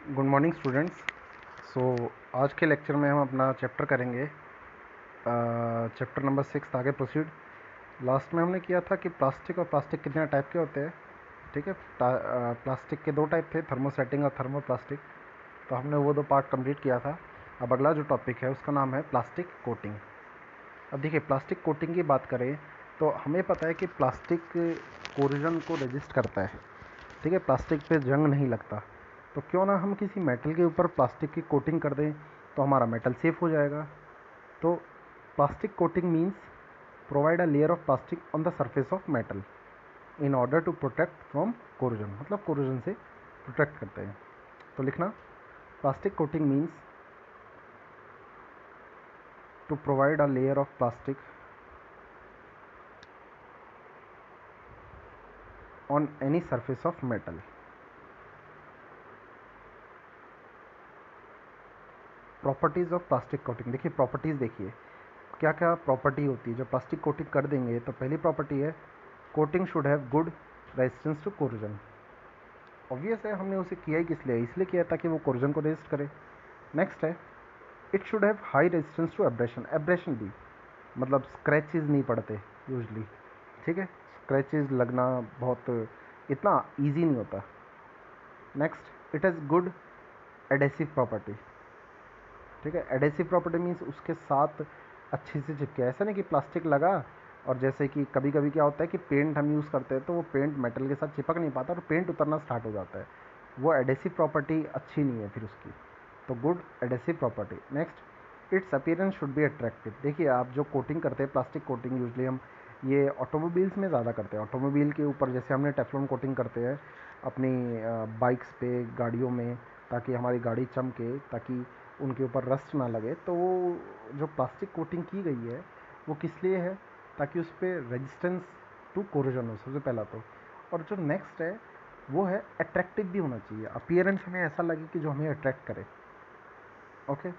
Good morning students. आज के lecture में हम अपना चैप्टर करेंगे, चैप्टर नंबर 6। आगे प्रोसीड। लास्ट में हमने किया था कि प्लास्टिक और प्लास्टिक कितने टाइप के होते हैं। ठीक है, प्लास्टिक के दो टाइप थे, थर्मोसेटिंग और थर्मोप्लास्टिक। तो हमने वो दो पार्ट कंप्लीट किया था। अब अगला जो टॉपिक है उसका नाम है प्लास्टिक कोटिंग। अब देखिए, प्लास्टिक कोटिंग की बात करें तो हमें पता है कि प्लास्टिक कोरिजन को रेजिस्ट करता है। ठीक है, प्लास्टिक पे जंग नहीं लगता। तो क्यों ना हम किसी मेटल के ऊपर प्लास्टिक की कोटिंग कर दें, तो हमारा मेटल सेफ हो जाएगा। तो plastic coating means provide a layer of plastic on the surface of metal in order to protect from corrosion, मतलब कोरोजन से प्रोटेक्ट करते हैं। तो लिखना, plastic coating means to provide a layer of plastic on any surface of metal. Properties of plastic coating. देखिए properties, देखिए क्या क्या प्रॉपर्टी होती है। जब प्लास्टिक कोटिंग कर देंगे तो पहली प्रॉपर्टी है, coating should have good resistance to corrosion. Obvious है, हमने उसे किया ही किस लिए, इसलिए किया ताकि वो कोरोजन को रेजिस्ट करे। नेक्स्ट है, it should have high resistance to abrasion. Abrasion भी मतलब स्क्रैचेस नहीं पड़ते यूजली। ठीक है, स्क्रैचेस लगना बहुत इतना ईजी नहीं होता। Next, it has good adhesive property. ठीक है, एडेसिव प्रॉपर्टी मीन्स उसके साथ अच्छे से चिपके। ऐसा नहीं कि प्लास्टिक लगा और जैसे कि कभी कभी क्या होता है कि पेंट हम यूज़ करते हैं तो वो पेंट मेटल के साथ चिपक नहीं पाता और पेंट उतरना स्टार्ट हो जाता है। वो एडेसिव प्रॉपर्टी अच्छी नहीं है फिर उसकी। तो good adhesive property. Next, it's appearance should be attractive. देखिए, आप जो कोटिंग करते हैं प्लास्टिक कोटिंग, यूजली हम ये ऑटोमोबाइल्स में ज़्यादा करते हैं। ऑटोमोबाइल के ऊपर जैसे हमने टेफ्लॉन कोटिंग करते हैं अपनी बाइक्स पे, गाड़ियों में, ताकि हमारी गाड़ी चमके, ताकि उनके ऊपर रस्ट ना लगे। तो वो जो प्लास्टिक कोटिंग की गई है वो किस लिए है, ताकि उस पर रेजिस्टेंस टू कोरोजन हो, सबसे पहला तो। और जो नेक्स्ट है वो है अट्रैक्टिव भी होना चाहिए, अपीयरेंस हमें ऐसा लगे कि जो हमें अट्रैक्ट करे। ओके,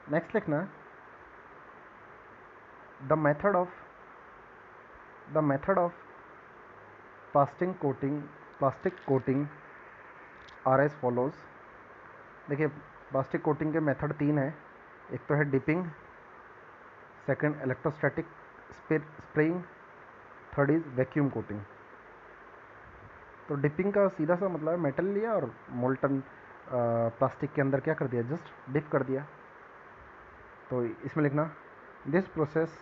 नेक्स्ट लिखना, the method of the method of plastic coating are as follows. देखिए, प्लास्टिक कोटिंग के मेथड तीन है। एक तो है dipping, second electrostatic spraying, third is vacuum coating. तो डिपिंग का सीधा सा मतलब है मेटल लिया और मोल्टन प्लास्टिक के अंदर क्या कर दिया, जस्ट डिप कर दिया। तो इसमें लिखना, this process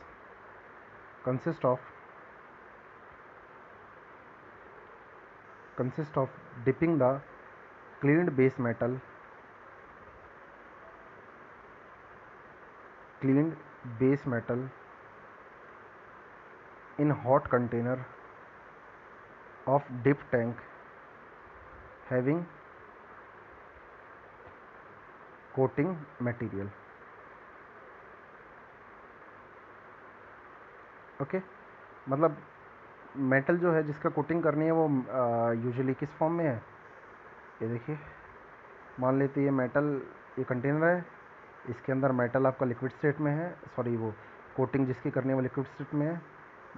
consist of dipping the cleaned base metal in hot container of dip tank having coating material. Okay, मतलब मेटल जो है जिसका कोटिंग करनी है वो यूजुअली किस फॉर्म में है। ये देखिए, मान लेते ये मेटल, ये कंटेनर है, इसके अंदर मेटल आपका लिक्विड स्टेट में है, सॉरी वो कोटिंग जिसकी करनी है वो लिक्विड स्टेट में है।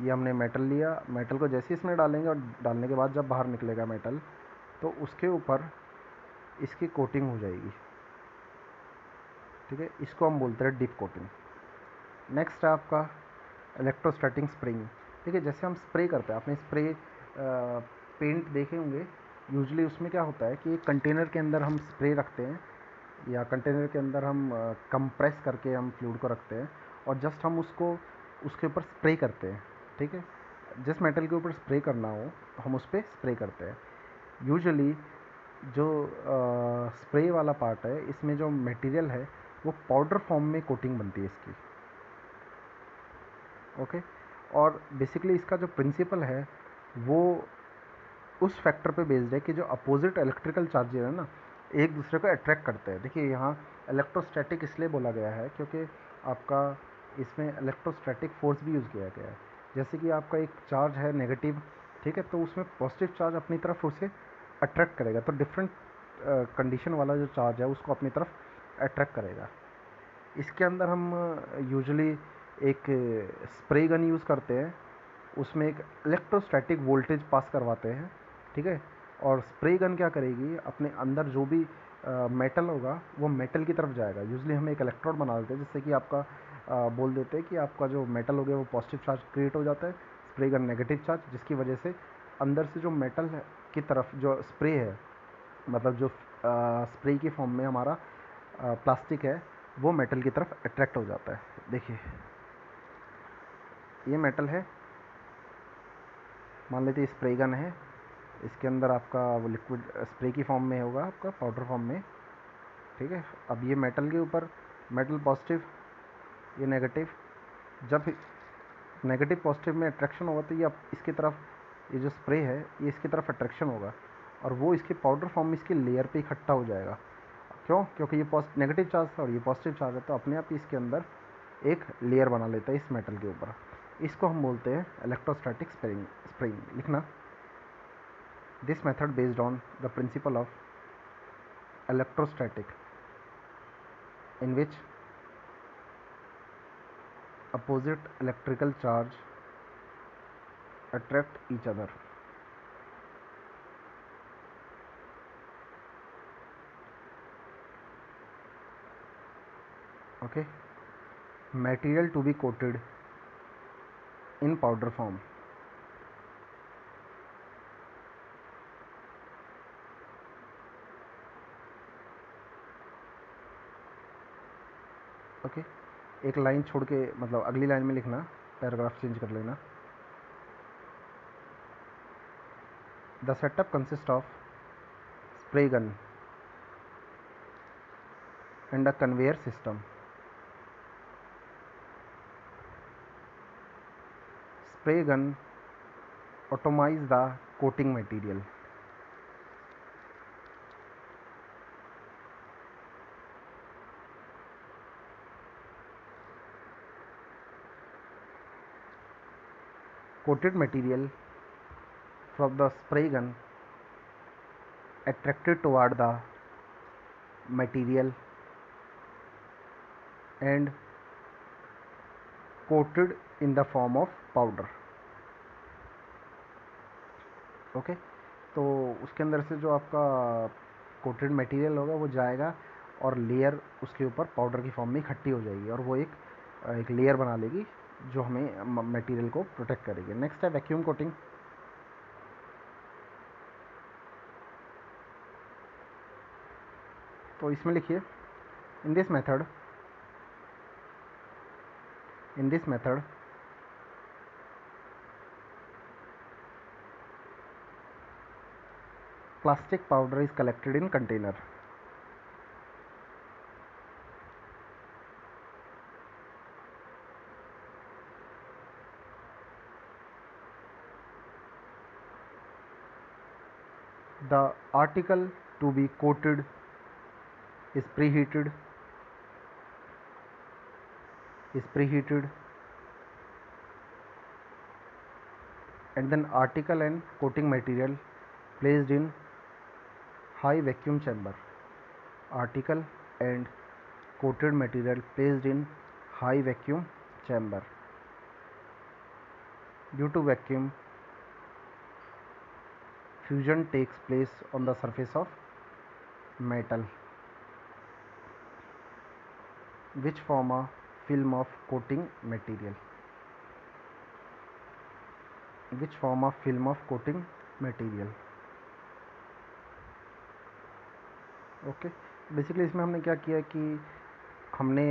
ये हमने मेटल लिया, मेटल को जैसे इसमें डालेंगे और डालने के बाद जब बाहर निकलेगा मेटल, तो उसके ऊपर इसकी कोटिंग हो जाएगी। ठीक है, इसको हम बोलते हैं डिप कोटिंग। नेक्स्ट है आपका इलेक्ट्रोस्टैटिक स्प्रेइंग। देखिए, जैसे हम स्प्रे करते हैं, आपने स्प्रे पेंट देखे होंगे, यूजुअली उसमें क्या होता है कि एक कंटेनर के अंदर हम स्प्रे रखते हैं या कंटेनर के अंदर हम कंप्रेस करके हम फ्लूइड को रखते हैं और जस्ट हम उसको उसके ऊपर स्प्रे करते हैं। ठीक है, जिस मेटल के ऊपर स्प्रे करना हो हम उस पर स्प्रे करते हैं। यूजुअली जो स्प्रे वाला पार्ट है, इसमें जो मटेरियल है वो पाउडर फॉर्म में कोटिंग बनती है इसकी। ओके, और बेसिकली इसका जो प्रिंसिपल है वो उस फैक्टर पे बेस्ड है कि जो अपोजिट इलेक्ट्रिकल चार्जेस है ना, एक दूसरे को अट्रैक्ट करते हैं। देखिए, यहाँ इलेक्ट्रोस्टैटिक इसलिए बोला गया है क्योंकि आपका इसमें इलेक्ट्रोस्टैटिक फोर्स भी यूज़ किया गया है। जैसे कि आपका एक चार्ज है नेगेटिव, ठीक है, तो उसमें पॉजिटिव चार्ज अपनी तरफ उसे अट्रैक्ट करेगा, तो डिफरेंट कंडीशन वाला जो चार्ज है उसको अपनी तरफ अट्रैक्ट करेगा। इसके अंदर हम यूजुअली एक स्प्रे गन यूज़ करते हैं, उसमें एक इलेक्ट्रोस्टैटिक वोल्टेज पास करवाते हैं। ठीक है, और स्प्रे गन क्या करेगी, अपने अंदर जो भी मेटल होगा वो मेटल की तरफ जाएगा। यूजली हम एक इलेक्ट्रोड बना देते हैं जिससे कि आपका बोल देते हैं कि आपका जो मेटल हो गया वो पॉजिटिव चार्ज क्रिएट हो जाता है, स्प्रे गन नेगेटिव चार्ज, जिसकी वजह से अंदर से जो मेटल है की तरफ जो स्प्रे है, मतलब जो स्प्रे की फॉर्म में हमारा प्लास्टिक है वो मेटल की तरफ अट्रैक्ट हो जाता है। देखिए ये मेटल है, मान लेते स्प्रे गन है, इसके अंदर आपका वो लिक्विड स्प्रे की फॉर्म में होगा, आपका पाउडर फॉर्म में, ठीक है। अब ये मेटल के ऊपर मेटल पॉजिटिव, ये नेगेटिव, जब नेगेटिव पॉजिटिव में अट्रैक्शन होगा तो ये इसकी तरफ, ये जो स्प्रे है ये इसकी तरफ अट्रैक्शन होगा और वो इसके पाउडर फॉर्म में इसकी लेयर पे इकट्ठा हो जाएगा। क्यों? क्योंकि ये नेगेटिव चार्ज था और ये पॉजिटिव चार्ज है, तो अपने आप ही इसके अंदर एक लेयर बना लेता है इस मेटल के ऊपर। इसको हम बोलते हैं इलेक्ट्रोस्टैटिक स्प्रिंग। लिखना, this method based on the principle of electrostatic in which opposite electrical charge attract each other. Okay, material to be coated in powder form. Okay एक लाइन छोड़ के, मतलब अगली लाइन में लिखना, पैराग्राफ चेंज कर लेना। The setup consist of spray gun and a conveyor system. Spray gun atomize the coating material. Coated material from the spray gun attracted toward the material and coated in the form of powder. Okay तो उसके अंदर से जो आपका coated material होगा वो जाएगा और लेयर उसके ऊपर पाउडर की फॉर्म में इकट्ठी हो जाएगी और वो एक लेयर बना लेगी जो हमें मटेरियल को प्रोटेक्ट करेगी। नेक्स्ट है वैक्यूम कोटिंग। तो इसमें लिखिए, in this method plastic powder is collected in container. The article to be coated is preheated and then article and coating material placed in high vacuum chamber. Article and coated material placed in high vacuum chamber. Due to vacuum, fusion takes place on the surface of metal, which form a film of coating material. Okay basically इसमें हमने क्या किया कि हमने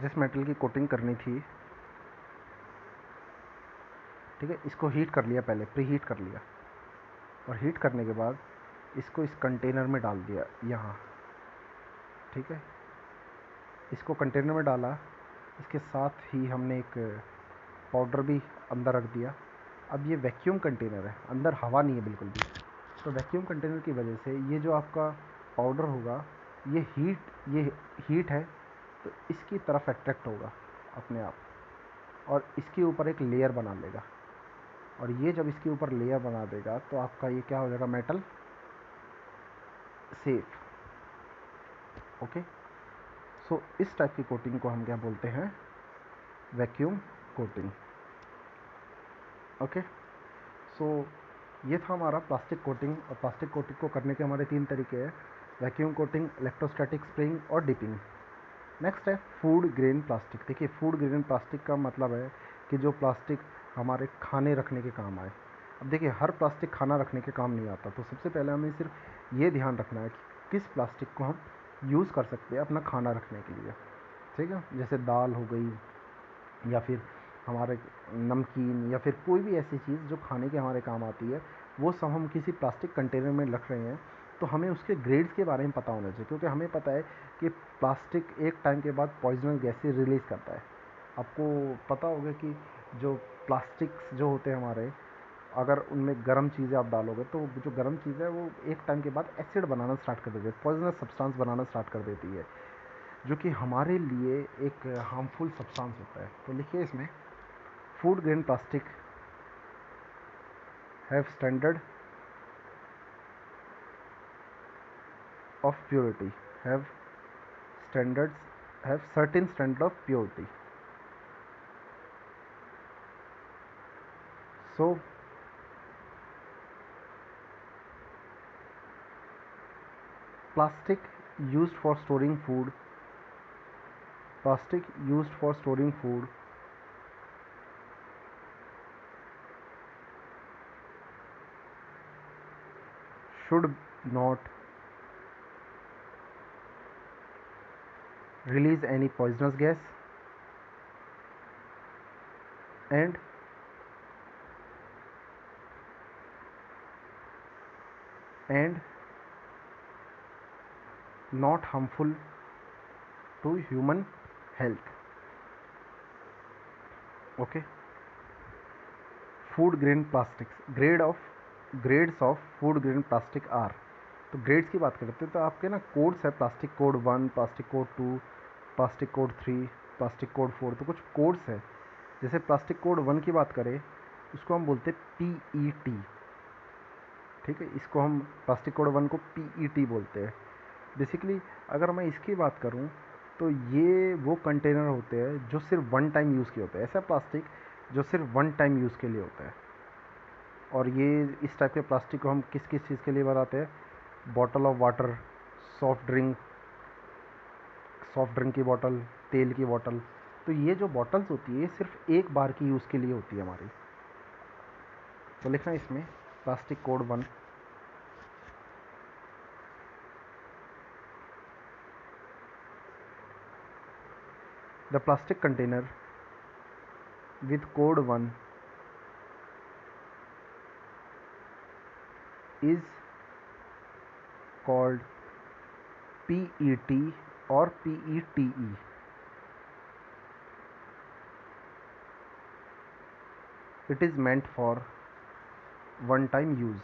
जिस metal की coating करनी थी, ठीक है, इसको हीट कर लिया, पहले प्री हीट कर लिया और हीट करने के बाद इसको इस कंटेनर में डाल दिया यहाँ, ठीक है। इसको कंटेनर में डाला, इसके साथ ही हमने एक पाउडर भी अंदर रख दिया। अब ये वैक्यूम कंटेनर है, अंदर हवा नहीं है बिल्कुल भी, तो वैक्यूम कंटेनर की वजह से ये जो आपका पाउडर होगा ये हीट है तो इसकी तरफ अट्रैक्ट होगा अपने आप और इसके ऊपर एक लेयर बना लेगा और ये जब इसके ऊपर लेयर बना देगा तो आपका ये क्या हो जाएगा, मेटल सेफ। ओके सो इस टाइप की कोटिंग को हम क्या बोलते हैं, वैक्यूम कोटिंग। ओके सो ये था हमारा प्लास्टिक कोटिंग। और प्लास्टिक कोटिंग को करने के हमारे 3 तरीके हैं: वैक्यूम कोटिंग, इलेक्ट्रोस्टैटिक स्प्रेइंग और डिपिंग। नेक्स्ट है फूड ग्रेन प्लास्टिक। देखिए, फूड ग्रेन प्लास्टिक का मतलब है कि जो प्लास्टिक हमारे खाने रखने के काम आए। अब देखिए, हर प्लास्टिक खाना रखने के काम नहीं आता, तो सबसे पहले हमें सिर्फ ये ध्यान रखना है कि किस प्लास्टिक को हम यूज़ कर सकते हैं अपना खाना रखने के लिए। ठीक है, जैसे दाल हो गई, या फिर हमारे नमकीन, या फिर कोई भी ऐसी चीज़ जो खाने के हमारे काम आती है, वो सब हम किसी प्लास्टिक कंटेनर में रख रहे हैं, तो हमें उसके ग्रेड्स के बारे में पता होना चाहिए। क्योंकि हमें पता है कि प्लास्टिक एक टाइम के बाद पॉइजनस गैसेज रिलीज़ करता है। आपको पता होगा कि जो प्लास्टिक्स जो होते हैं हमारे, अगर उनमें गर्म चीज़ें आप डालोगे तो जो गर्म चीज़ है वो एक टाइम के बाद एसिड बनाना स्टार्ट कर देती है, पॉइजनस सब्सटेंस बनाना स्टार्ट कर देती है, जो कि हमारे लिए एक हार्मफुल सब्सटेंस होता है। तो लिखिए इसमें, food grain plastic have standard of purity, have standards, have certain standard of purity. So plastic used for storing food, plastic used for storing food should not release any poisonous gas, and and not harmful to human health. Okay. Food grain plastics, grades of food grain plastic are. तो grades की बात करते हैं तो आपके ना codes है, plastic code 1, plastic code 2, plastic code 3, plastic code 4। तो कुछ कोड्स है। जैसे प्लास्टिक कोड 1 की बात करें, उसको हम बोलते हैं PET। ठीक है, इसको हम प्लास्टिक कोड 1 को PET बोलते हैं। बेसिकली अगर मैं इसकी बात करूं तो ये वो कंटेनर होते हैं जो सिर्फ वन टाइम यूज़ के होते हैं। ऐसा प्लास्टिक जो सिर्फ वन टाइम यूज़ के लिए होता है। और ये इस टाइप के प्लास्टिक को हम किस किस चीज़ के लिए बनाते हैं? Bottle of water, soft drink, soft drink की बॉटल, तेल की बॉटल। तो ये जो बॉटल्स होती है ये सिर्फ एक बार की यूज़ के लिए होती है हमारी। तो लिखना इसमें plastic code 1, the plastic container with code 1 is called PET और PETE। It is meant for one time use.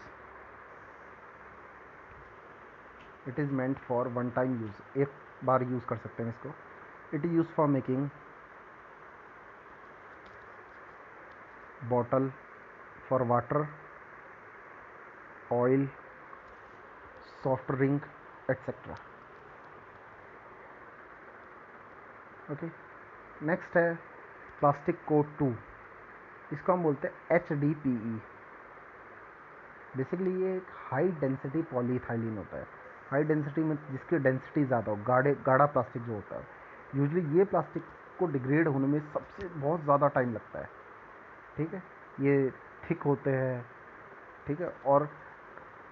It is meant for one time use, एक बार यूज़ कर सकते हैं इसको। It is use for making bottle for water, oil, soft drink, etcetera. Okay. Next है plastic code 2। इसको हम बोलते हैं HDPE। बेसिकली ये एक हाई डेंसिटी पॉलीइथाइलिन होता है। हाई डेंसिटी में जिसकी डेंसिटी ज़्यादा हो, गाढ़ा प्लास्टिक जो होता है, यूजली ये प्लास्टिक को डिग्रेड होने में सबसे बहुत ज़्यादा टाइम लगता है। ठीक है, ये थिक होते हैं। ठीक है, और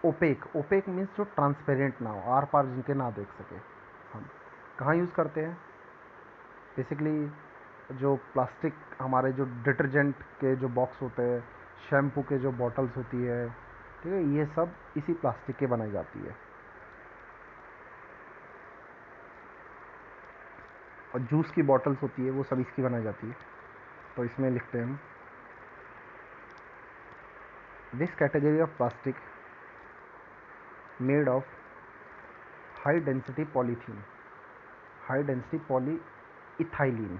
ओपेक मीन्स जो ट्रांसपेरेंट ना हो, आर पार जिनके ना देख सके। हम कहाँ यूज़ करते हैं? बेसिकली जो प्लास्टिक हमारे जो डिटर्जेंट के जो बॉक्स होते हैं, शैम्पू के जो बॉटल्स होती है, ठीक है, ये सब इसी प्लास्टिक के बनाई जाती है। और जूस की बॉटल्स होती है वो सब इसकी बनाई जाती है। तो इसमें लिखते हैं हम, this category of plastic made of high density polythene, high density polyethylene,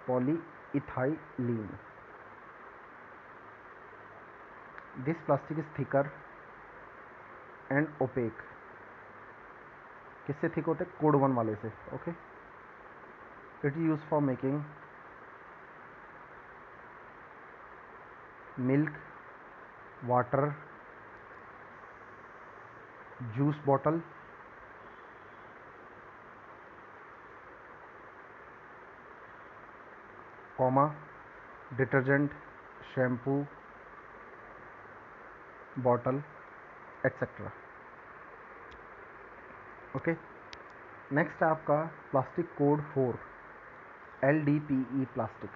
polyethylene. This plastic is thicker and opaque. किससे थिक होते हैं? कोड 1 वाले से। Okay. It is use for making milk, water, juice bottle, comma, detergent, shampoo bottle, etcetera. Okay, next है आपका plastic code 4, LDPE plastic.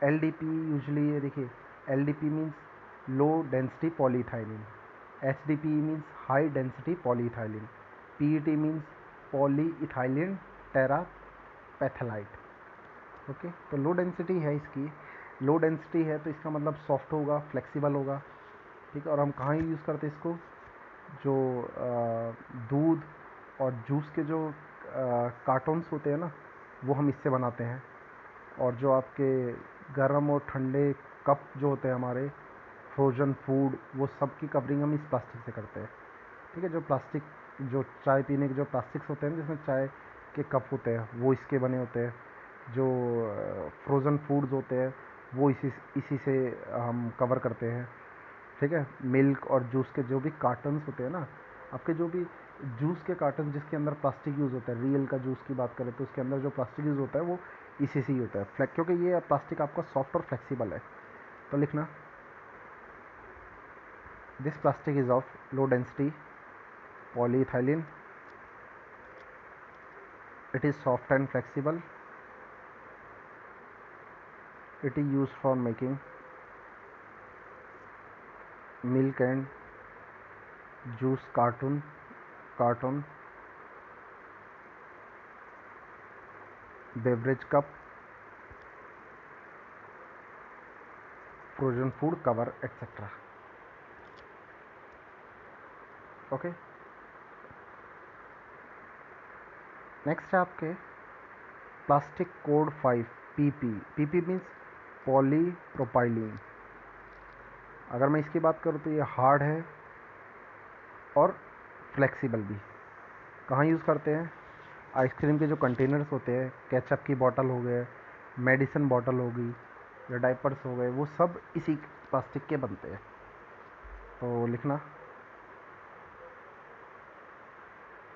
LDPE usually ये देखिए, LDPE means low density polyethylene, HDPE means high density polyethylene, PET means polyethylene terephthalate. Okay, तो low density है इसकी, low density है तो इसका मतलब सॉफ्ट होगा, फ्लेक्सिबल होगा, ठीक है। और हम कहाँ यूज़ करते हैं इसको, जो दूध और जूस के जो कार्टन्स होते हैं ना, वो हम इससे बनाते हैं। और जो आपके गर्म और ठंडे कप जो होते हैं हमारे, फ्रोज़न फूड, वो सब की कवरिंग हम इस प्लास्टिक से करते हैं, ठीक है। जो प्लास्टिक, जो चाय पीने के जो प्लास्टिक्स होते हैं जिसमें चाय के कप होते हैं, वो इसके बने होते हैं। जो फ्रोज़न फूड्स होते हैं वो इसी से हम कवर करते हैं, ठीक है। मिल्क और जूस के जो भी कार्टन्स होते हैं ना, आपके जो भी जूस के कार्टन जिसके अंदर प्लास्टिक यूज़ होता है, रियल का जूस की बात करें तो उसके अंदर जो प्लास्टिक यूज़ होता है वो इसी से ही होता है, क्योंकि ये प्लास्टिक आपका सॉफ्ट और फ्लेक्सिबल है। तो लिखना, this plastic is of low density polyethylene, it is soft and flexible, it is used for making milk and juice carton, beverage cup, frozen food cover, etc. Okay, next है आपके plastic code 5, PP। PP means polypropylene. अगर मैं इसकी बात करूँ तो ये hard है और फ्लेक्सिबल भी। कहाँ यूज़ करते हैं, आइसक्रीम के जो कंटेनर्स होते हैं, केचप की बोतल हो गए, मेडिसिन बोतल हो गई, या डाइपर्स हो गए, वो सब इसी प्लास्टिक के बनते हैं। तो लिखना,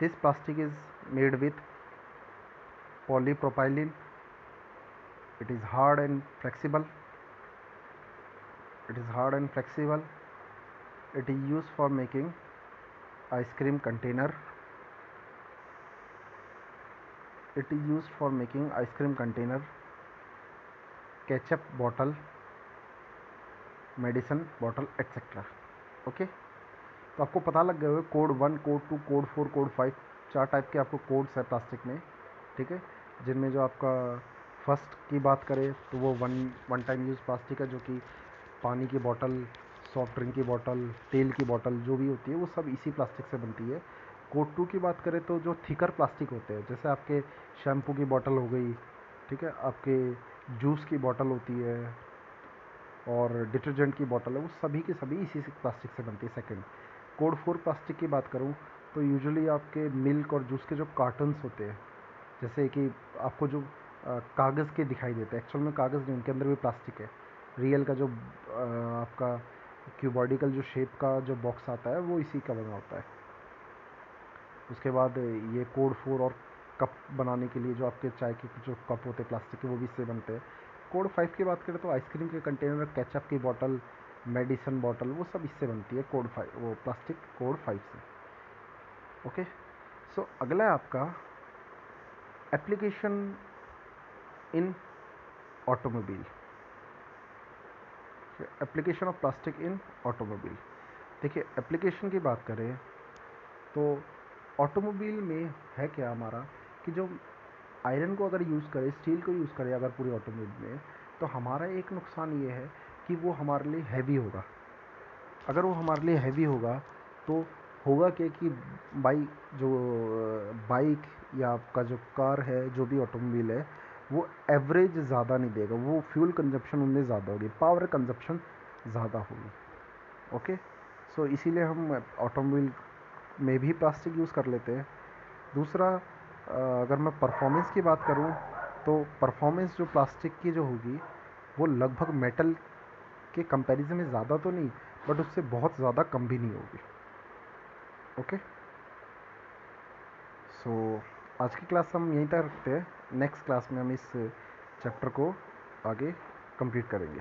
this plastic is made with polypropylene, it is hard and flexible, it is hard and flexible, it is used for making ice cream container, it is used for making ice cream container, ketchup bottle, medicine bottle, etcetera. Okay, तो आपको पता लग गया होगा code 1, code 2, code 4, code 5, 4 type के आपको codes है plastic में, ठीक है। जिनमें जो आपका फर्स्ट की बात करें तो वो वन टाइम यूज़ प्लास्टिक है, जो कि पानी की बोतल, सॉफ्ट ड्रिंक की बोतल, तेल की बोतल जो भी होती है वो सब इसी प्लास्टिक से बनती है। कोड 2 की बात करें तो जो थिकर प्लास्टिक होते हैं, जैसे आपके शैम्पू की बोतल हो गई, ठीक है, आपके जूस की बोतल होती है और डिटर्जेंट की बोतल है, वो सभी की सभी इसी से प्लास्टिक से बनती है। सेकंड, कोड 4 प्लास्टिक की बात करूँ तो यूजुअली आपके मिल्क और जूस के जो कार्टन्स होते हैं, जैसे कि आपको जो कागज़ के दिखाई देते हैं, एक्चुअल में कागज़ नहीं, उनके अंदर भी प्लास्टिक है। रियल का जो आपका क्यूबॉडिकल जो शेप का जो बॉक्स आता है वो इसी का बना होता है। उसके बाद ये कोड 4 और कप बनाने के लिए जो आपके चाय के जो कप होते हैं प्लास्टिक के, वो भी इससे बनते हैं। कोड 5 की बात करें तो आइसक्रीम के कंटेनर, केचप की बोतल, मेडिसिन बॉटल, वो सब इससे बनती है कोड 5, वो प्लास्टिक कोड 5 से। ओके, सो अगला है आपका application in automobile, application of plastic in automobile. देखिए, एप्लीकेशन की बात करें तो ऑटोमोबाइल में है क्या हमारा, कि जो आयरन को अगर यूज़ करें, स्टील को यूज़ करें अगर पूरी ऑटोमोबाइल में, तो हमारा एक नुकसान ये है कि वो हमारे लिए हैवी होगा। अगर वो हमारे लिए हैवी होगा तो होगा क्या कि बाइक या आपका जो कार है, जो भी ऑटोमोबाइल है, वो एवरेज ज़्यादा नहीं देगा, वो फ्यूल कंजप्शन उनमें ज़्यादा होगी, पावर कंजप्शन ज़्यादा होगी। ओके, सो इसीलिए हम ऑटोमोबाइल में भी प्लास्टिक यूज़ कर लेते हैं। दूसरा, अगर मैं परफॉर्मेंस की बात करूं तो परफॉर्मेंस जो प्लास्टिक की जो होगी वो लगभग मेटल के कंपैरिजन में ज़्यादा तो नहीं, बट उससे बहुत ज़्यादा कम भी नहीं होगी। ओके, सो आज की क्लास हम यहीं तक रखते हैं। नेक्स्ट क्लास में हम इस चैप्टर को आगे कंप्लीट करेंगे।